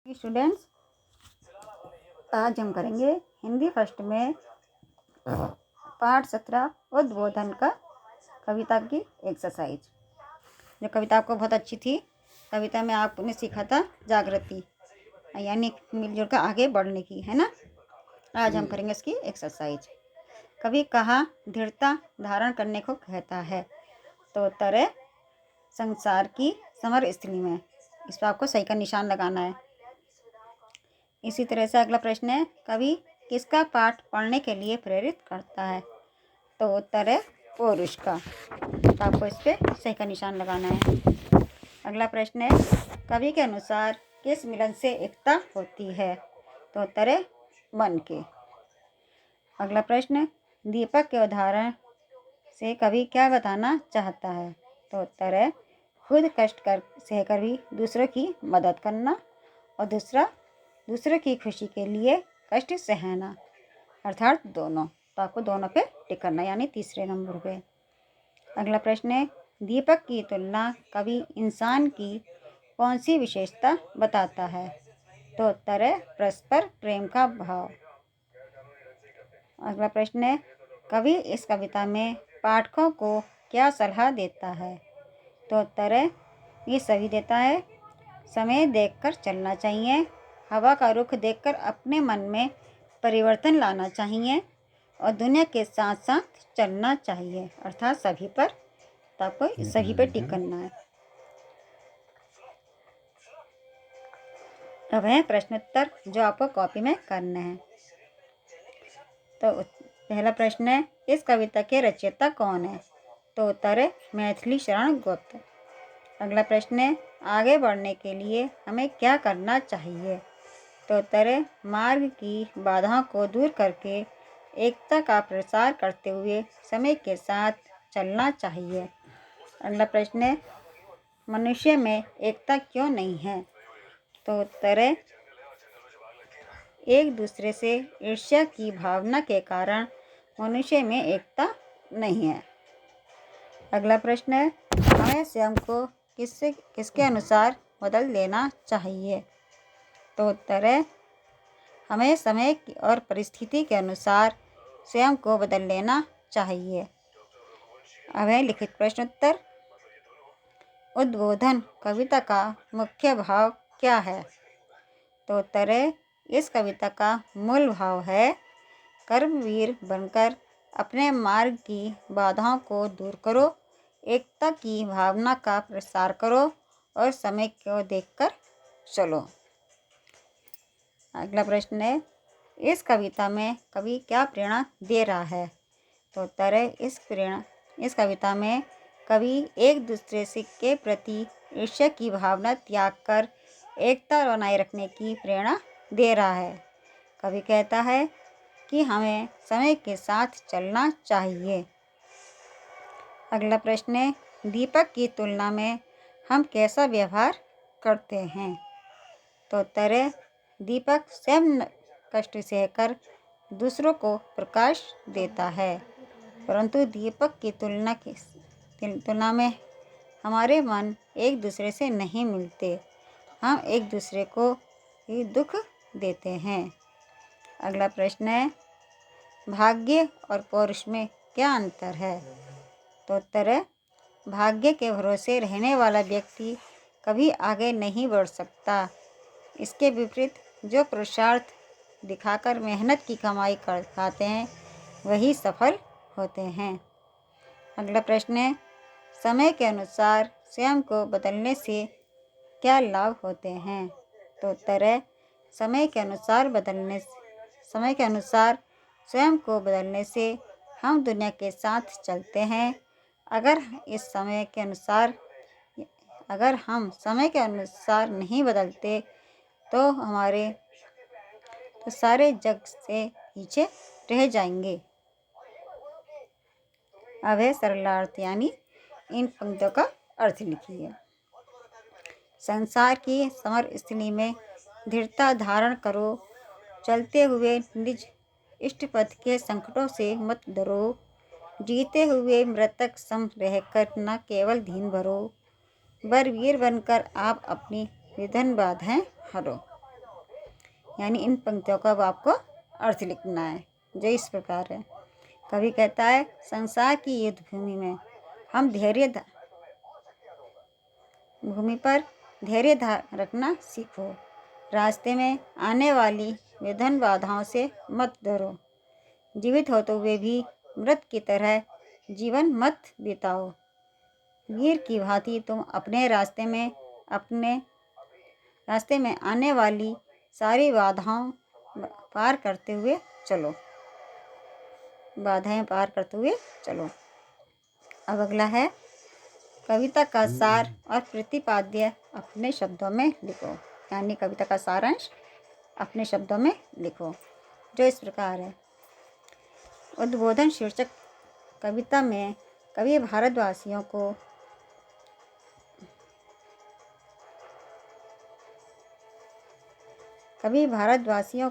Students, आज हम करेंगे हिंदी फर्स्ट में पाठ 17 उद्बोधन का कविता की एक्सरसाइज। जो कविता आपको बहुत अच्छी थी। कविता में आपने सीखा था जागृति, यानी मिलजुल कर आगे बढ़ने की, है ना। आज हम करेंगे इसकी एक्सरसाइज। कवि कहा दृढ़ता धारण करने को कहता है, तो तरह संसार की समर स्थिति में। इस पर आपको सही का निशान लगाना है। इसी तरह से अगला प्रश्न है, कवि किसका पाठ पढ़ने के लिए प्रेरित करता है, तो उत्तर है पुरुष का। तो आपको इस पर सही का निशान लगाना है। अगला प्रश्न है, कवि के अनुसार किस मिलन से एकता होती है, तो उत्तर है मन के। अगला प्रश्न, दीपक के उदाहरण से कवि क्या बताना चाहता है, तो उत्तर है खुद कष्ट कर सहकर भी दूसरों की मदद करना, और दूसरों की खुशी के लिए कष्ट सहना, अर्थात दोनों। तो आपको दोनों पे टिक करना, यानी तीसरे नंबर पे। अगला प्रश्न है, दीपक की तुलना कवि इंसान की कौन सी विशेषता बताता है, तो उत्तर है परस्पर प्रेम का भाव। अगला प्रश्न है, कवि इस कविता में पाठकों को क्या सलाह देता है, तो उत्तर है ये सभी देता है। समय देखकर चलना चाहिए, हवा का रुख देखकर अपने मन में परिवर्तन लाना चाहिए, और दुनिया के साथ साथ चलना चाहिए, अर्थात सभी पर। तो आपको सभी पर टिक करना है। अब है प्रश्नोत्तर, जो आपको कॉपी में करना है। तो पहला प्रश्न है, इस कविता के रचयिता कौन है, तो उत्तर है मैथिली शरण गुप्त। अगला प्रश्न है, आगे बढ़ने के लिए हमें क्या करना चाहिए, तो उत्तर है मार्ग की बाधाओं को दूर करके एकता का प्रसार करते हुए समय के साथ चलना चाहिए। अगला प्रश्न है, मनुष्य में एकता क्यों नहीं है, तो उत्तर है एक दूसरे से ईर्ष्या की भावना के कारण मनुष्य में एकता नहीं है। अगला प्रश्न है, हमें स्वयं को किसके अनुसार बदल लेना चाहिए, तो उत्तर है हमें समय और परिस्थिति के अनुसार स्वयं को बदल लेना चाहिए। अब है लिखित प्रश्नोत्तर। उद्बोधन कविता का मुख्य भाव क्या है, तो उत्तर है इस कविता का मूल भाव है कर्मवीर बनकर अपने मार्ग की बाधाओं को दूर करो, एकता की भावना का प्रसार करो, और समय को देखकर चलो। अगला प्रश्न है, इस कविता में कवि क्या प्रेरणा दे रहा है, तो उत्तर है इस कविता में कवि एक दूसरे से के प्रति ईर्ष्या की भावना त्याग कर एकता बनाए रखने की प्रेरणा दे रहा है। कवि कहता है कि हमें समय के साथ चलना चाहिए। अगला प्रश्न है, दीपक की तुलना में हम कैसा व्यवहार करते हैं, तो उत्तर है दीपक स्वयं कष्ट सहकर दूसरों को प्रकाश देता है, परंतु दीपक की तुलना में हमारे मन एक दूसरे से नहीं मिलते, हम एक दूसरे को ही दुख देते हैं। अगला प्रश्न है, भाग्य और पौरुष में क्या अंतर है, तो उत्तर है भाग्य के भरोसे रहने वाला व्यक्ति कभी आगे नहीं बढ़ सकता। इसके विपरीत जो पुरुषार्थ दिखाकर मेहनत की कमाई कर खाते हैं वही सफल होते हैं। अगला प्रश्न है, समय के अनुसार स्वयं को बदलने से क्या लाभ होते हैं, तो उत्तर है समय के अनुसार स्वयं को बदलने से हम दुनिया के साथ चलते हैं। अगर हम समय के अनुसार नहीं बदलते तो सारे जग से पीछे रह जाएंगे। अब है सरलार्थ, यानी इन पंक्तियों का अर्थ लिखिए। संसार की समर स्थिति में दृढ़ता धारण करो, चलते हुए निज इष्ट पथ के संकटों से मत डरो, जीते हुए मृतक सम रहकर न केवल दीन भरो, बरवीर बनकर आप अपनी विधन बाधाएं हरो। यानी इन पंक्तियों का अब आपको अर्थ लिखना है, जो इस प्रकार है। कवि कहता है, संसार की युद्ध भूमि में हम भूमि पर धैर्य रखना सीखो। रास्ते में आने वाली विभिन्न बाधाओं से मत डरो। जीवित होते हुए भी मृत की तरह जीवन मत बिताओ। वीर की भांति तुम अपने रास्ते में आने वाली सारी बाधाओं पार करते हुए चलो। बाधाएं पार करते हुए चलो। अब अगला है, कविता का सार और प्रतिपाद्य अपने शब्दों में लिखो। यानी कविता का सारांश अपने शब्दों में लिखो, जो इस प्रकार है। उद्बोधन शीर्षक कविता में कवि भारतवासियों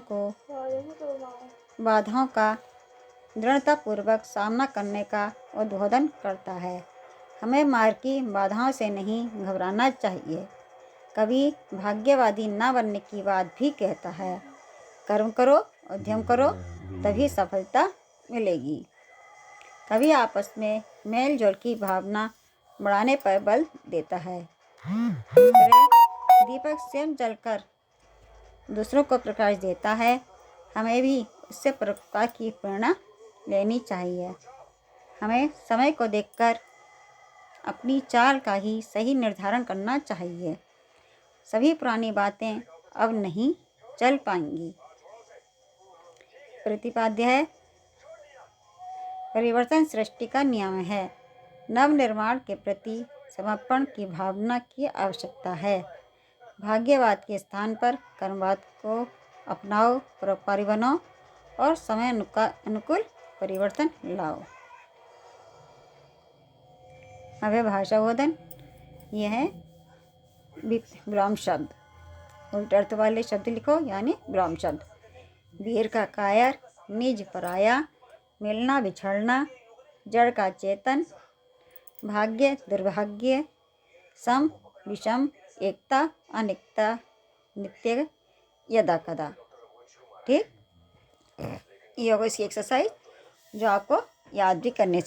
को बाधाओं का दृढ़तापूर्वक सामना करने का उद्बोधन करता है। हमें मार्ग की बाधाओं से नहीं घबराना चाहिए। कवि भाग्यवादी न बनने की बात भी कहता है। कर्म करो, उद्यम करो, तभी सफलता मिलेगी। कवि आपस में मेल जोल की भावना बढ़ाने पर बल देता है। दीपक स्वयं जलकर दूसरों को प्रकाश देता है। हमें भी उससे प्रकाश की प्रेरणा लेनी चाहिए। हमें समय को देखकर अपनी चाल का ही सही निर्धारण करना चाहिए। सभी पुरानी बातें अब नहीं चल पाएंगी। प्रतिपाद्य है, परिवर्तन सृष्टि का नियम है। नव निर्माण के प्रति समर्पण की भावना की आवश्यकता है। भाग्यवाद के स्थान पर कर्मवाद को अपनाओ, परोपकारी बनो और समय अनुकूल परिवर्तन लाओ। अब है भाषाबोधन। यह है विराम शब्द। उल्टे अर्थ वाले शब्द लिखो, यानी विराम शब्द। वीर का कायर, निज पराया, मिलना बिछड़ना, जड़ का चेतन, भाग्य दुर्भाग्य, सम विषम, एकता अनेकता, नित्य यदा कदा। ठीक, ये होगा इसकी एक्सरसाइज, जो आपको याद भी करने